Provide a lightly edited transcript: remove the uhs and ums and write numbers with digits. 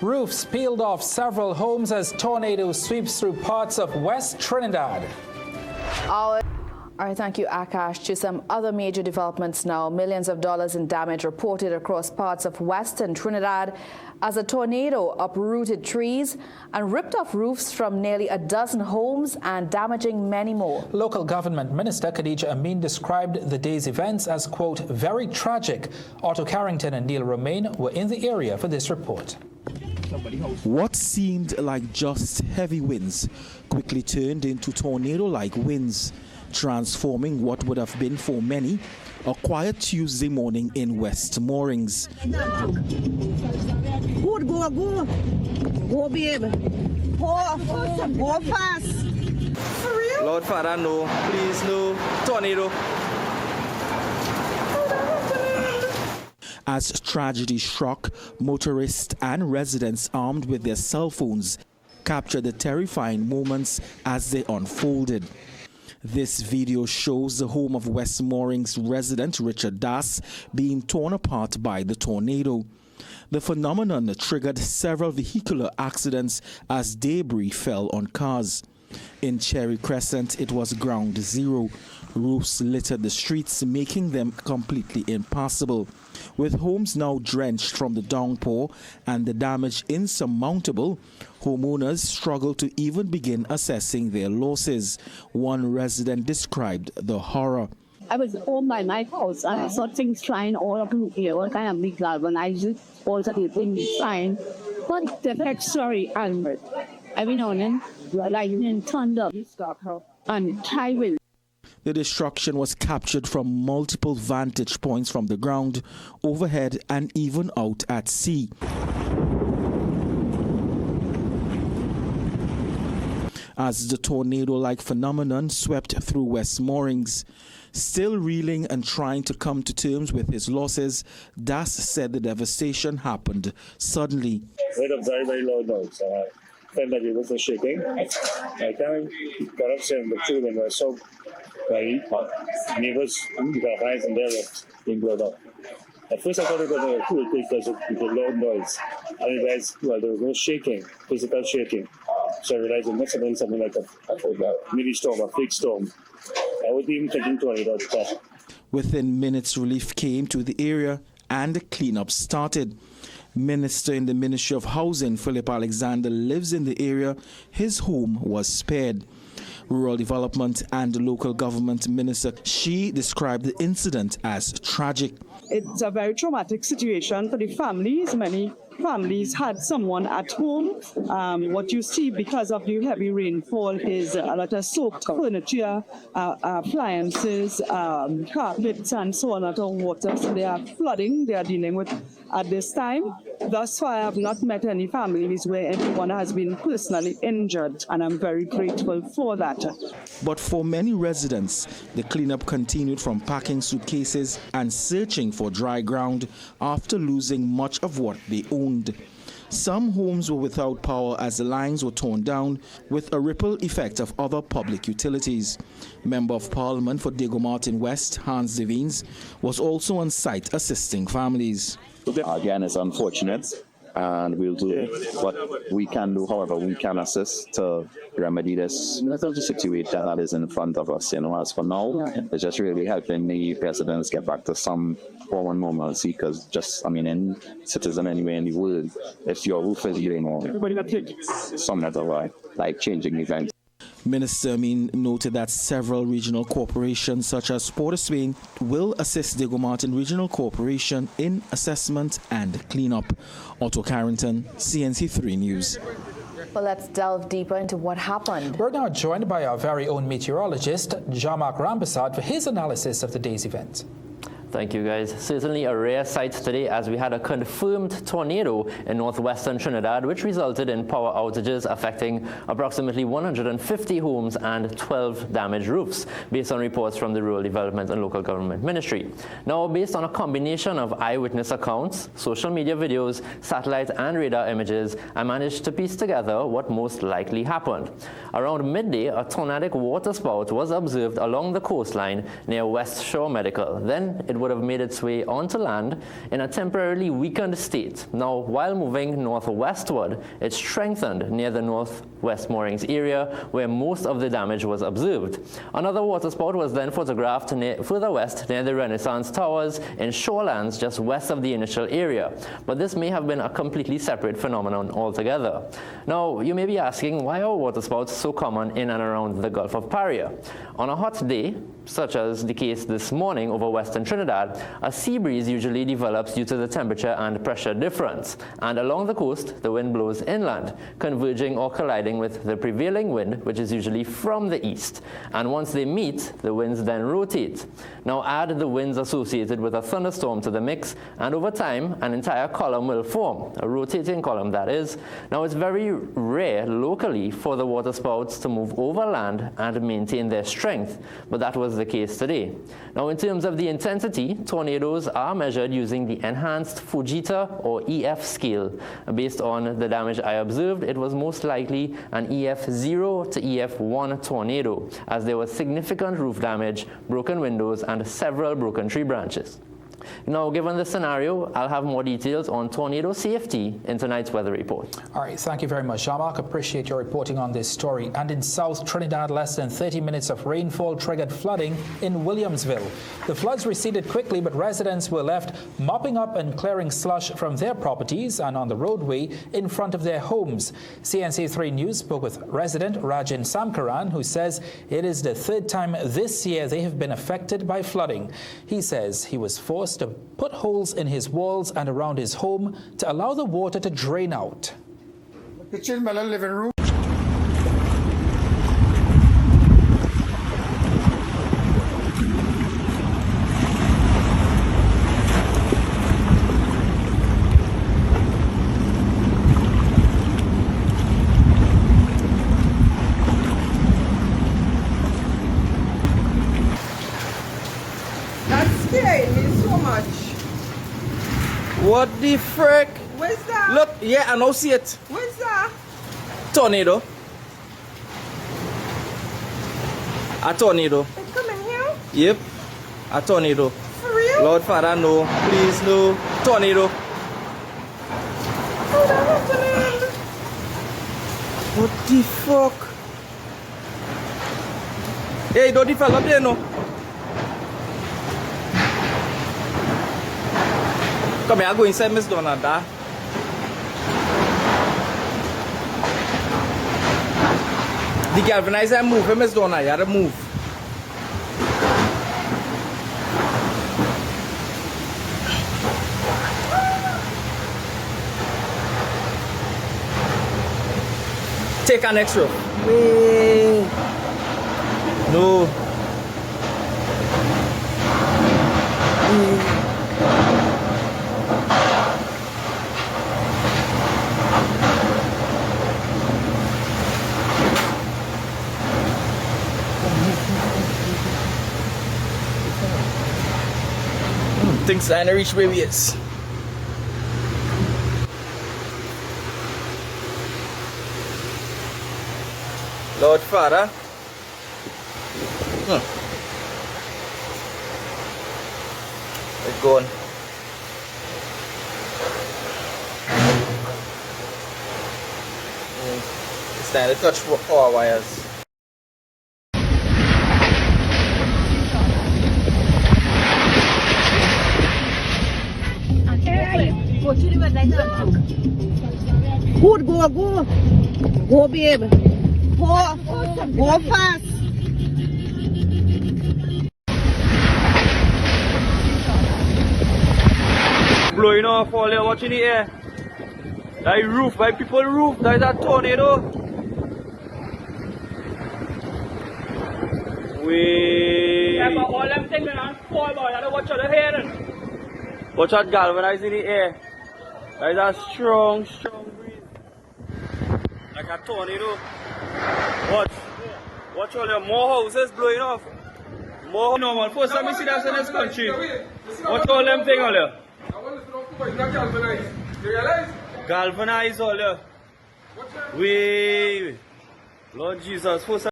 Roofs peeled off several homes as tornado sweeps through parts of West Trinidad. All right, thank you, Akash. To some other major developments now. Millions of dollars in damage reported across parts of western Trinidad as a tornado uprooted trees and ripped off roofs from nearly a dozen homes and damaging many more. Local government minister Khadija Amin described the day's events as, quote, very tragic. Otto Carrington and Neil Romain were in the area for this report. What seemed like just heavy winds quickly turned into tornado-like winds, transforming what would have been for many a quiet Tuesday morning in Westmoorings. Good, go, baby. Go fast. For real? Lord Father, no. Please, no. Tornado. As tragedy struck, motorists and residents armed with their cell phones captured the terrifying moments as they unfolded. This video shows the home of Westmoorings resident Richard Das being torn apart by the tornado. The phenomenon triggered several vehicular accidents as debris fell on cars. In Cherry Crescent, it was ground zero. Roofs littered the streets, making them completely impassable. With homes now drenched from the downpour and the damage insurmountable, homeowners struggle to even begin assessing their losses. One resident described the horror. I was home by my house and I saw things flying all up in here, all kind of big galvanized, all sorts of things flying. But the next story, Albert, every now and then, lightning, thunder, and high wind. The destruction was captured from multiple vantage points from the ground, overhead, and even out at sea. As the tornado-like phenomenon swept through Westmoorings, still reeling and trying to come to terms with his losses, Das said the devastation happened suddenly. Heard a very, very loud noise. Felt like it was shaking. I kind of got upstairs and the children were so very hot. Neighbors got eyes and they were being blown up. At first I thought it was a cool because of the loud noise. I realized, well, there was no shaking, physical shaking. So I realized it must have been something like a mini storm, a big storm. I wasn't even thinking tornado at the time. Within minutes, relief came to the area and the cleanup started. Minister in the Ministry of Housing, Philip Alexander, lives in the area. His home was spared. Rural Development and Local Government Minister, she described the incident as tragic. It's a very traumatic situation for the families. Many families had someone at home. What you see because of the heavy rainfall is a lot of soaked furniture, appliances, carpets, and so on out of water. So they are flooding, they are dealing with at this time. Thus far, I have not met any families where anyone has been personally injured, and I'm very grateful for that. But for many residents, the cleanup continued from packing suitcases and searching for dry ground after losing much of what they owned. Some homes were without power as the lines were torn down, with a ripple effect of other public utilities. Member of Parliament for Diego Martin West, Hans Devines, was also on site assisting families. Again, it's unfortunate, and we'll do what we can do, however we can assist to remedy this situation that is in front of us. As for now, it's just really helping the residents get back to some form of normalcy, because in citizen anywhere in the world, if your roof is some other life-changing event. Minister Amin noted that several regional corporations such as Port of Spain will assist Diego Martin Regional Corporation in assessment and cleanup. Otto Carrington, CNC3 News. Well, let's delve deeper into what happened. We're now joined by our very own meteorologist, Jean-Marc Rambassad, for his analysis of the day's event. Thank you, guys. Certainly a rare sight today as we had a confirmed tornado in northwestern Trinidad, which resulted in power outages affecting approximately 150 homes and 12 damaged roofs, based on reports from the Rural Development and Local Government Ministry. Now, based on a combination of eyewitness accounts, social media videos, satellite and radar images, I managed to piece together what most likely happened. Around midday, a tornadic water spout was observed along the coastline near West Shore Medical. Then it it would have made its way onto land in a temporarily weakened state. Now, while moving northwestward, it strengthened near the North Westmoorings area where most of the damage was observed. Another waterspout was then photographed further west near the Renaissance Towers in shorelands just west of the initial area, but this may have been a completely separate phenomenon altogether. Now, you may be asking, why are waterspouts so common in and around the Gulf of Paria? On a hot day, such as the case this morning over western Trinidad, a sea breeze usually develops due to the temperature and pressure difference, and along the coast, the wind blows inland, converging or colliding with the prevailing wind, which is usually from the east. And once they meet, the winds then rotate. Now add the winds associated with a thunderstorm to the mix, and over time, an entire column will form, a rotating column that is. Now it's very rare locally for the waterspouts to move over land and maintain their strength, but that was the case today. Now in terms of the intensity, tornadoes are measured using the enhanced Fujita or EF scale. Based on the damage I observed, it was most likely an EF0 to EF1 tornado, as there was significant roof damage, broken windows, and several broken tree branches. Now, given this scenario, I'll have more details on tornado safety in tonight's weather report. All right, thank you very much, Jean-Marc. Appreciate your reporting on this story. And in South Trinidad, less than 30 minutes of rainfall triggered flooding in Williamsville. The floods receded quickly, but residents were left mopping up and clearing slush from their properties and on the roadway in front of their homes. CNC3 News spoke with resident Rajan Samkaran, who says it is the third time this year they have been affected by flooding. He says he was forced to put holes in his walls and around his home to allow the water to drain out. Kitchen, my living room. That's scaring me so much. What the frick? Where's that? Look, yeah, I now see it. Where's that? Tornado. A tornado. It coming here? Yep. A tornado. For real? Lord Father, no. Please, no. Tornado. Oh, that happening. What the fuck? Hey, don't develop there, no. Come here, I'll go inside Miss Donada. The galvanizer move, Miss Donna, you have to move. Take an extra. No. Things starting to reach where we is. Lord Father. It's gone. It's time to touch power wires. Good, go. Go, babe. Go fast. Blowing off all there, watching the air. That roof, by people's roof, that is a tornado. Yeah, but all them things are fall, boy. I don't watch out the head. Watch out, galvanizing the air. That is a strong breeze. Like a tornado. Watch all the more houses blowing off. More normal. First time we see that in this country. Watch all them things all there. Galvanize all there. Lord Jesus. First